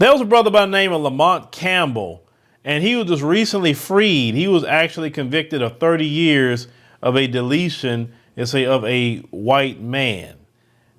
There was a brother by the name of Lamont Cambell, and he was just recently freed. He was actually convicted of 30 years of a deletion, of a white man.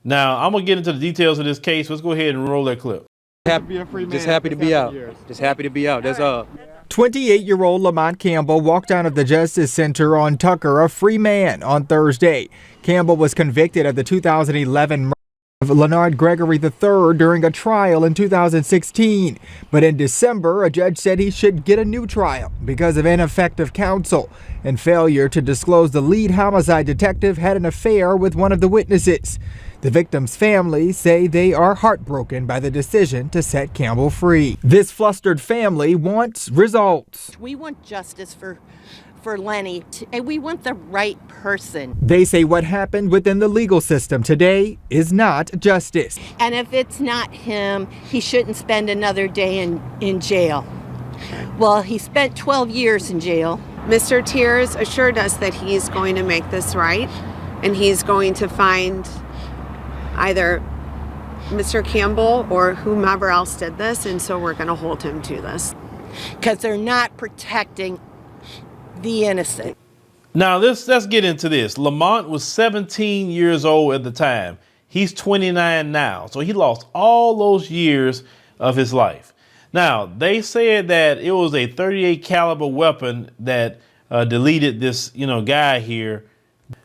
Now, I'm going to get into the details of this case. Let's go ahead and roll that clip. Just happy to be out. Just happy to be out. That's all. 28-year-old Lamont Cambell walked out of the Justice Center on Tucker a free man on Thursday. Cambell was convicted of the 2011 murder of Leonard Gregory III during a trial in 2016. But in December, a judge said he should get a new trial because of ineffective counsel and failure to disclose the lead homicide detective had an affair with one of the witnesses. The victim's family say they are heartbroken by the decision to set Cambell free. This flustered family wants results. We want justice for Lenny, and we want the right person. They say what happened within the legal system today is not justice. And if it's not him, he shouldn't spend another day in jail. Well, he spent 12 years in jail. Mr. Tears assured us that he's going to make this right, and he's going to find either Mr. Cambell or whomever else did this, and so we're going to hold him to this. Because they're not protecting the innocent. Now, let's get into this. Lamont was 17 years old at the time. He's 29 now, so he lost all those years of his life. Now, they said that it was a .38 caliber weapon that deleted this, guy here.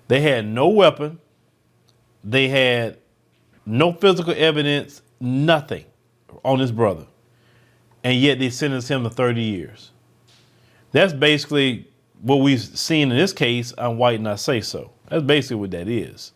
They had no weapon. They had no physical evidence, nothing on his brother. And yet they sentenced him to 30 years. That's basically what we've seen in this case. I'm white and I say so. That's basically what that is.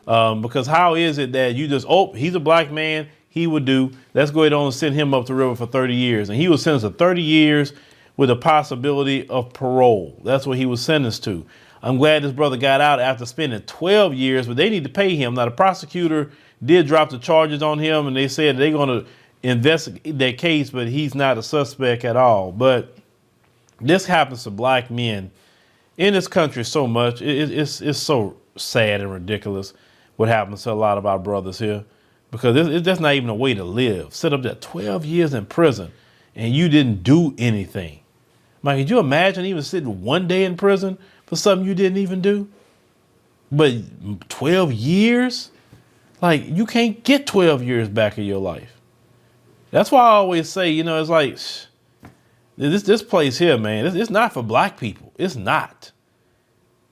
Because how is it that you just, he's a black man, he would do, let's go ahead and send him up the river for 30 years. And he was sentenced to 30 years with a possibility of parole. That's what he was sentenced to. I'm glad this brother got out after spending 12 years, but they need to pay him. Now, the prosecutor did drop the charges on him, and they said they're going to investigate that case, but he's not a suspect at all. But this happens to black men in this country so much. It's so sad and ridiculous what happens to a lot of our brothers here, because that's not even a way to live. Sit up there 12 years in prison, and you didn't do anything. Like, could you imagine even sitting one day in prison for something you didn't even do? But 12 years? Like, you can't get 12 years back of your life. That's why I always say, it's like, this place here, man, it's not for black people. It's not.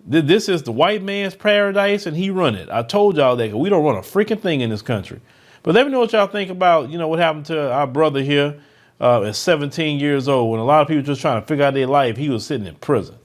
This is the white man's paradise, and he run it. I told y'all that we don't run a freaking thing in this country. But let me know what y'all think about, what happened to our brother here at 17 years old, when a lot of people just trying to figure out their life. He was sitting in prison.